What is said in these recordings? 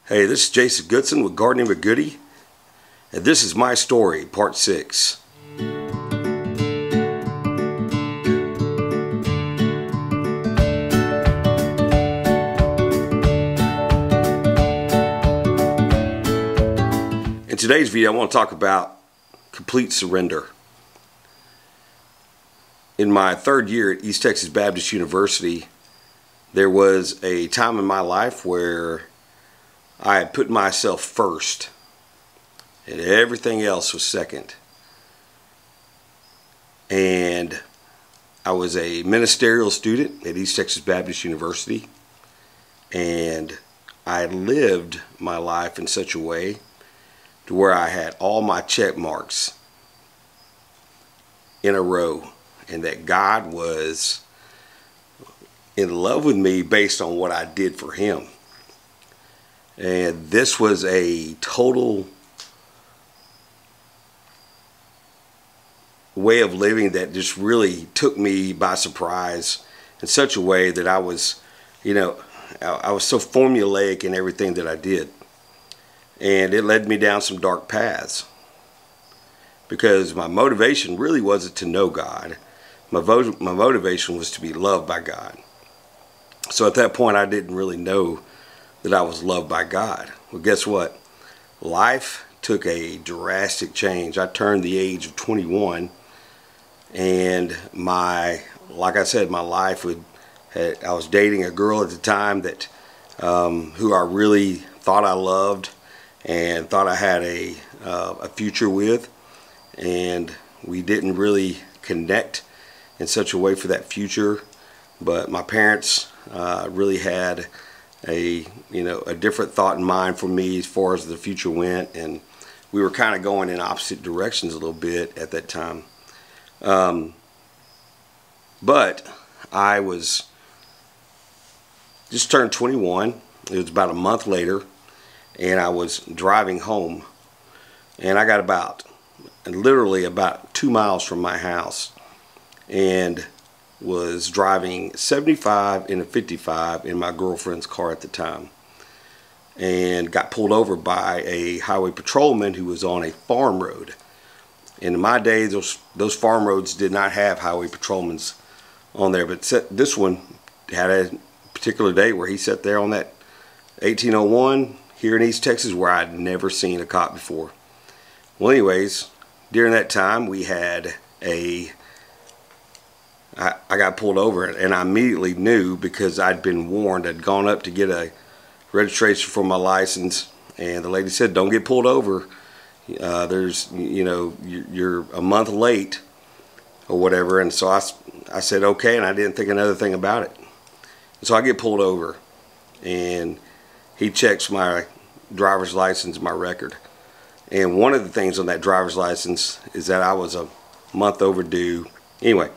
Hey, this is Jason Goodson with Gardening with Goody, and this is my story, part 6. In today's video, I want to talk about complete surrender. In my third year at East Texas Baptist University, there was a time in my life where I had put myself first and everything else was second. And I was a ministerial student at East Texas Baptist University, and I lived my life in such a way to where I had all my check marks in a row, and that God was in love with me based on what I did for Him. And this was a total way of living that just really took me by surprise in such a way that I was, I was so formulaic in everything that I did. And it led me down some dark paths, because my motivation really wasn't to know God. My motivation was to be loved by God. So at that point, I didn't really know that I was loved by God. Well, guess what? Life took a drastic change. I turned the age of 21, and like I said, my life I was dating a girl at the time that who I really thought I loved and thought I had a future with, and we didn't really connect in such a way for that future. But my parents really had a different thought in mind for me as far as the future went, and we were kind of going in opposite directions a little bit at that time. But I was just turned 21. It was about a month later, and I was driving home, and I got literally about 2 miles from my house, and was driving 75 in a 55 in my girlfriend's car at the time, and got pulled over by a highway patrolman who was on a farm road. And in my day, those farm roads did not have highway patrolmen on there, but this one had a particular day where he sat there on that 1801 here in East Texas, where I'd never seen a cop before. Well, anyways, during that time we had I got pulled over, and I immediately knew, because I'd been warned. I'd gone up to get a registration for my license, and the lady said, "Don't get pulled over. You're a month late," or whatever. And so I said okay, and I didn't think another thing about it. And so I get pulled over, and he checks my driver's license, my record. And one of the things on that driver's license is that I was a month overdue. Anyway,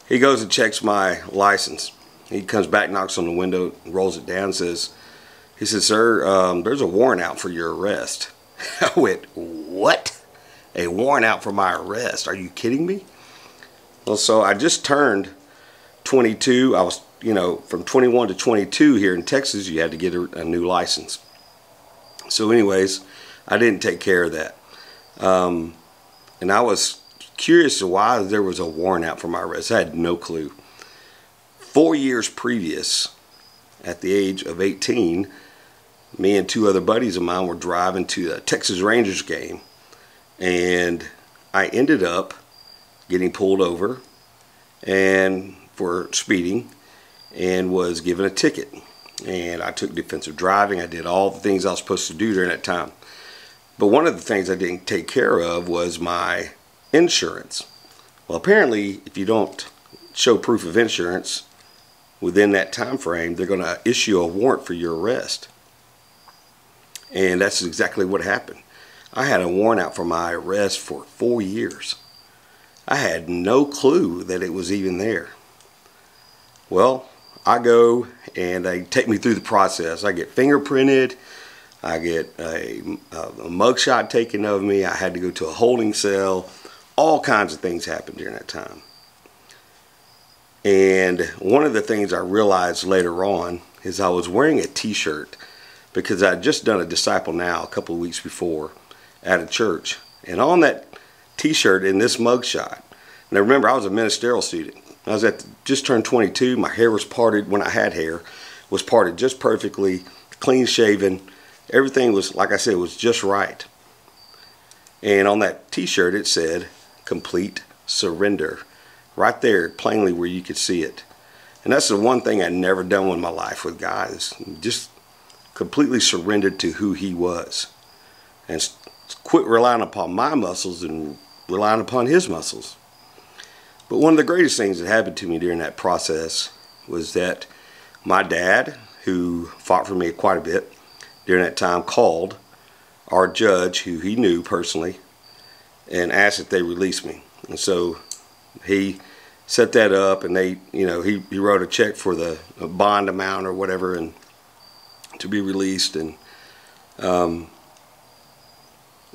he goes and checks my license. He comes back, knocks on the window, rolls it down, he says, "Sir, there's a warrant out for your arrest." I went, "What? A warrant out for my arrest? Are you kidding me?" Well, so I just turned 22. I was, from 21 to 22 here in Texas, you had to get a new license. So anyways, I didn't take care of that. And I was curious as to why there was a warrant out for my arrest. I had no clue. 4 years previous, at the age of 18, me and 2 other buddies of mine were driving to the Texas Rangers game, and I ended up getting pulled over and for speeding, and was given a ticket. And I took defensive driving. I did all the things I was supposed to do during that time. But one of the things I didn't take care of was my insurance. Well, apparently, if you don't show proof of insurance within that time frame, they're going to issue a warrant for your arrest. And that's exactly what happened. I had a warrant out for my arrest for 4 years. I had no clue that it was even there. Well, I go, and they take me through the process. I get fingerprinted. I get a mugshot taken of me. I had to go to a holding cell. All kinds of things happened during that time. And one of the things I realized later on is I was wearing a t-shirt because I had just done a Disciple Now a couple of weeks before at a church. And on that t-shirt in this mugshot, now remember, I was a ministerial student. I was just turned 22. My hair was parted, when I had hair, was parted just perfectly, clean shaven. Everything was, like I said, was just right. And on that t-shirt it said, complete surrender. Right there, plainly where you could see it. And that's the one thing I'd never done in my life with God, is just completely surrendered to who He was. And quit relying upon my muscles and relying upon His muscles. But one of the greatest things that happened to me during that process was that my dad, who fought for me quite a bit during that time, called our judge, who he knew personally, and asked that they release me. And so he set that up, and they, he wrote a check for the bond amount or whatever, and to be released. And I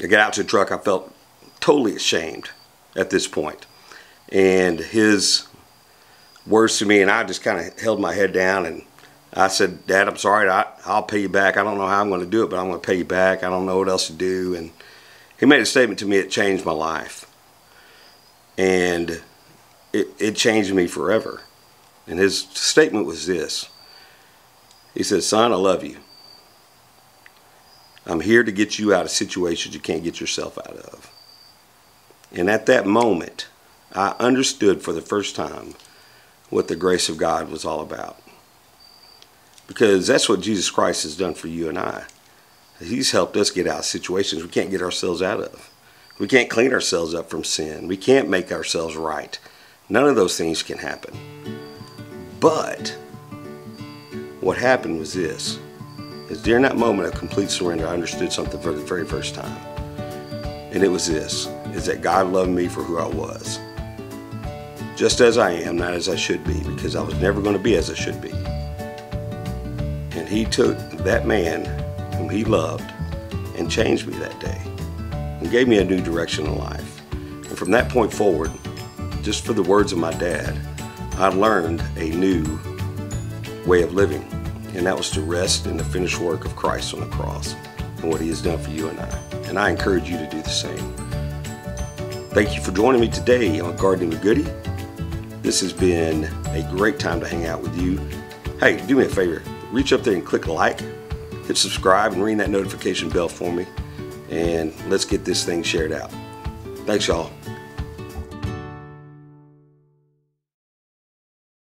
got out to the truck. I felt totally ashamed at this point. And his words to me, and I just kind of held my head down, and I said, Dad, I'm sorry, I'll pay you back. I don't know how I'm going to do it, but I'm going to pay you back. I don't know what else to do. And he made a statement to me that changed my life. And it changed me forever. And his statement was this. He said, son, I love you. I'm here to get you out of situations you can't get yourself out of. And at that moment, I understood for the first time what the grace of God was all about. Because that's what Jesus Christ has done for you and I. He's helped us get out of situations we can't get ourselves out of. We can't clean ourselves up from sin. We can't make ourselves right. None of those things can happen. But what happened was this. Is during that moment of complete surrender, I understood something for the very first time. And it was this, is that God loved me for who I was. Just as I am, not as I should be, because I was never going to be as I should be. And He took that man whom He loved and changed me that day and gave me a new direction in life. And from that point forward, just for the words of my dad, I learned a new way of living. And that was to rest in the finished work of Christ on the cross and what He has done for you and I. And I encourage you to do the same. Thank you for joining me today on Gardening with Goody. This has been a great time to hang out with you. Hey, do me a favor. Reach up there and click like, hit subscribe, and ring that notification bell for me. And let's get this thing shared out. Thanks, y'all.